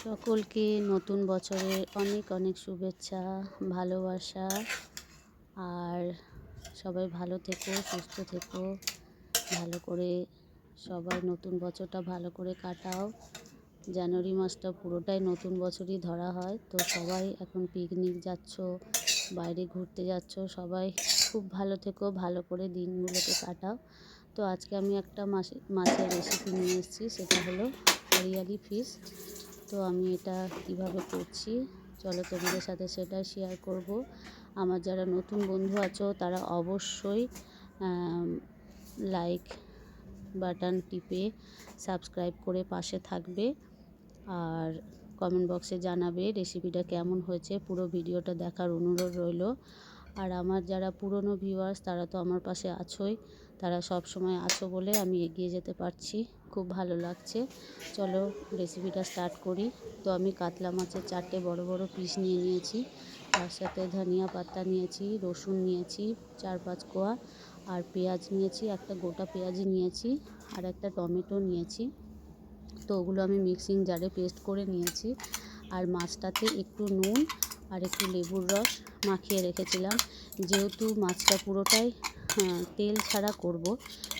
সকলকে নতুন বছরের অনেক অনেক শুভেচ্ছা, ভালোবাসা। আর সবাই ভালো থেকো, সুস্থ থেকো, ভালো করে সবাই নতুন বছরটা ভালো করে কাটাও। জানুয়ারি মাসটা পুরোটাই নতুন বছরই ধরা হয়। তো সবাই এখন পিকনিক যাচ্ছ, বাইরে ঘুরতে যাচ্ছ, সবাই খুব ভালো থেকো, ভালো করে দিনগুলোকে কাটাও। তো আজকে আমি একটা মাছের রেসিপি নিয়ে এসেছি, সেটা হলো হরিয়ালি ফিশ। তো আমি এটা কিভাবে করছি চলো তোমাদের সাথে সেটাই শেয়ার করব। আমার যারা নতুন বন্ধু আছো তারা অবশ্যই লাইক বাটন টিপে সাবস্ক্রাইব করে পাশে থাকবে, আর কমেন্ট বক্সে জানাবে রেসিপিটা কেমন হয়েছে। পুরো ভিডিওটা দেখার অনুরোধ রইল। আর আমার যারা পুরনো ভিউয়ার্স তারা তো আমার পাশে আছোই, তারা সব সময় আছো বলে আমি এগিয়ে যেতে পারছি, খুব ভালো লাগছে। চলো রেসিপিটা স্টার্ট করি। তো আমি কাতলা মাছের 4টে বড় বড় পিস নিয়ে নিয়েছি, তার সাথে ধনিয়া পাতা নিয়েছি, রসুন নিয়েছি 4-5 কোয়া, আর পেঁয়াজ নিয়েছি, একটা গোটা পেঁয়াজই নিয়েছি, আর একটা টমেটো নিয়েছি। তো ওগুলো আমি মিক্সিং জারে পেস্ট করে নিয়েছি। আর মাছটাতে একটু নুন আর একটু লেবুর রস মাখিয়ে রেখেছিলাম। যেহেতু মাছটা পুরোটাই তেল ছাড়া করব,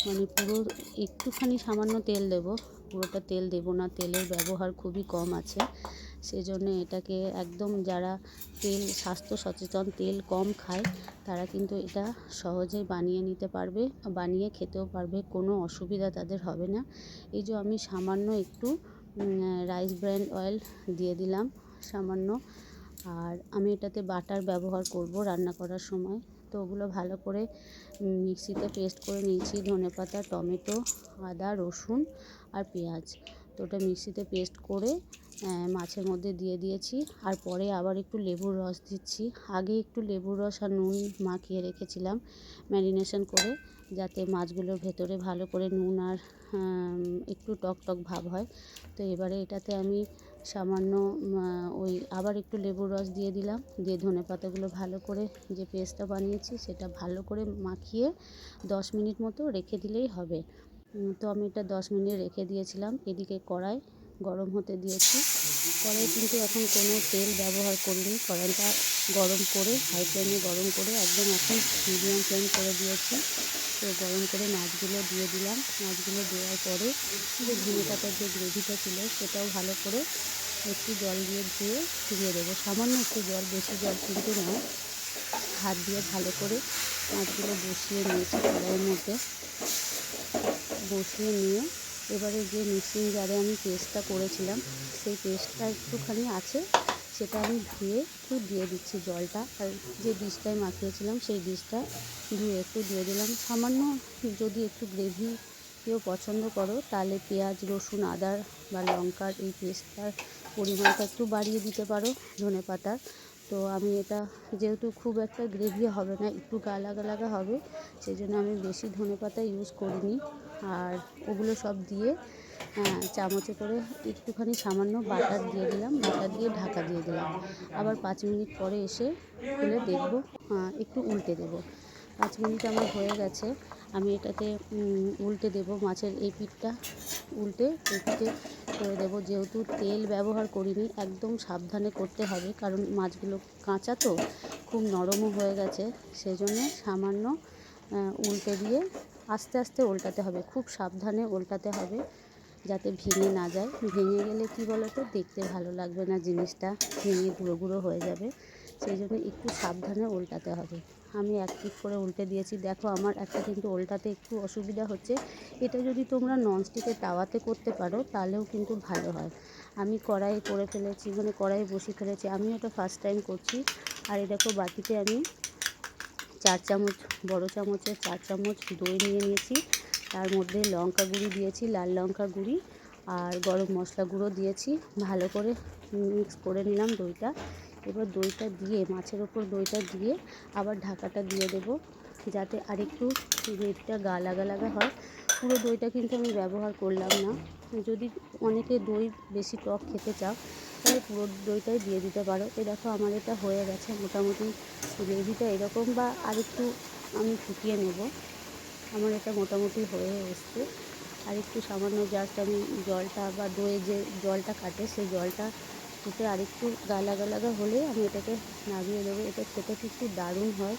মানে পুরো একটুখানি সামান্য তেল দেব, পুরোটা তেল দেব না, তেলের ব্যবহার খুবই কম আছে। সেজন্য এটাকে একদম যারা স্বাস্থ্য সচেতন, তেল কম খায়, তারা কিন্তু এটা সহজেই বানিয়ে নিতে পারবে, বানিয়ে খেতেও পারবে, কোনো অসুবিধা তাদের হবে না। এই যে আমি সামান্য একটু রাইস ব্র্যান অয়েল দিয়ে দিলাম সামান্য। আর আমি এটাতে বাটার ব্যবহার করব রান্না করার সময়। তো ওগুলো ভালো করে মিক্সিতে পেস্ট করে নিয়েছি, ধনেপাতা, টমেটো, আদা, রসুন আর পেঁয়াজ। তো ওটা মিক্সিতে পেস্ট করে মাছের মধ্যে দিয়ে দিয়েছি। আর পরে আবার একটু লেবুর রস দিচ্ছি। আগে একটু লেবুর রস আর নুন মাখিয়ে রেখেছিলাম ম্যারিনেশন করে, যাতে মাছগুলোর ভেতরে ভালো করে নুন আর একটু টক টক ভাব হয়। তো এবারে এটাতে আমি সামান্য ওই আবার একটু লেবুর রস দিয়ে দিলাম, দিয়ে ধনেপাতাগুলো ভালো করে যে পেস্টটা বানিয়েছি সেটা ভালো করে মাখিয়ে 10 মিনিট মতো রেখে দিলেই হবে। তো আমি এটা 10 মিনিট রেখে দিয়েছিলাম। এদিকে কড়াই গরম হতে দিয়েছি। কড়াই কিন্তু এখন কোনো তেল ব্যবহার করিনি, কড়াইটা গরম করে হাই ফ্লেমে গরম করে একদম এখন মিডিয়াম ফ্লেম করে দিয়েছি। তো গরম করে মাছগুলো দিয়ে দিলাম। মাছগুলো দেওয়ার পরে যে ধনে পাতার যে গ্রেভিটা ছিল সেটাও ভালো করে একটু জল দিয়ে ধুয়ে দিয়ে দেবো, সামান্য একটু জল, বেশি জল কিন্তু নয়। হাত দিয়ে ভালো করে মাছগুলো বসিয়ে নিয়েছি কড়াইয়ের মধ্যে, বসিয়ে নিয়ে এবারে যে মিক্সিং জারে আমি পেস্টটা করেছিলাম সেই পেস্টটা একটুখানি আছে, সেটা আমি ধুয়ে একটু দিয়ে দিচ্ছি জলটা। আর যে ডিশটায় মাখিয়েছিলাম সেই ডিশটা ধুয়ে একটু দিয়ে দিলাম সামান্য। যদি একটু গ্রেভি কেউ পছন্দ করো তাহলে পেঁয়াজ, রসুন, আদা বা লঙ্কার এই পেস্টটার পরিমাণটা একটু বাড়িয়ে দিতে পারো, ধনেপাতার। তো আমি এটা যেহেতু খুব একটা গ্রেভি হবে না, একটু গালা লাগা হবে, সেই জন্য আমি বেশি ধনেপাতা ইউজ করিনি। আর ওগুলো সব দিয়ে চামচে করে একটুখানি সামান্য বাটার দিয়ে দিলাম, বাটার দিয়ে ঢাকা দিয়ে দিলাম। আবার 5 মিনিট পরে এসে খুলে দেখব, একটু উল্টে দেব। 5 মিনিট আমার হয়ে গেছে। আমি এটাতে উল্টে দেব, মাছের এই পিঠটা উল্টে এই পিঠে করে দেবো। যেহেতু তেল ব্যবহার করিনি, একদম সাবধানে করতে হবে, কারণ মাছগুলো কাঁচা তো খুব নরমও হয়ে গেছে, সেই জন্য সামান্য উল্টে দিয়ে আস্তে আস্তে উল্টাতে হবে, খুব সাবধানে উল্টাতে হবে যাতে ভেঙে না যায়। ভেঙে গেলে কি বলো তো, দেখতে ভালো লাগবে না, জিনিসটা ভেঙে গুঁড়ো গুঁড়ো হয়ে যাবে, সেই জন্য একটু সাবধানে উল্টাতে হবে। আমি এক পিঠ করে উল্টে দিয়েছি। দেখো আমার একটা কিন্তু উল্টাতে একটু অসুবিধা হচ্ছে। এটা যদি তোমরা ননস্টিকের তাওয়াতে করতে পারো তাহলেও কিন্তু ভালো হয়। আমি কড়াই করে ফেলেছি, মানে কড়াই বসিয়ে ফেলেছি, আমি এটা ফার্স্ট টাইম করছি। আর এই দেখো বাটিতে আমি 4 চামচ, বড় চামচের 4 চামচ দই নিয়ে নিয়েছি। তার মধ্যে লঙ্কা গুঁড়ি দিয়েছি, লাল লঙ্কা গুঁড়ি, আর গরম মশলা গুঁড়ো দিয়েছি। ভালো করে মিক্স করে নিলাম দইটা। এবার দইটা দিয়ে, মাছের ওপর দইটা দিয়ে আবার ঢাকাটা দিয়ে দেবো, যাতে আরেকটু গ্রেভিটা লাগা লাগা হয়। পুরো দইটা কিন্তু আমি ব্যবহার করলাম না। যদি অনেকে দই বেশি টক খেতে চাও তাহলে পুরো দইটাই দিয়ে দিতে পারো। এই দেখো আমার এটা হয়ে গেছে মোটামুটি, গ্রেভিটা এরকম বা আরেকটু আমি ফুটিয়ে নেব। আমার এটা মোটামুটি হয়ে এসছে। আর একটু সামান্য জাস্ট আমি জলটা বা দইয়ে যে জলটা কাটে সেই জলটা ফুটে আরেকটু লাগা লাগা হলেই আমি এটাকে নামিয়ে দেবো। এটা খেতে কিন্তু দারুণ হয়।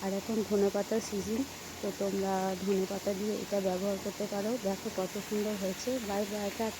আর এখন ধনেপাতার সিজন, তো তোমরা ধনেপাতা দিয়ে এটা ব্যবহার করতে পারো। দেখো কত সুন্দর হয়েছে। Bye bye, tata.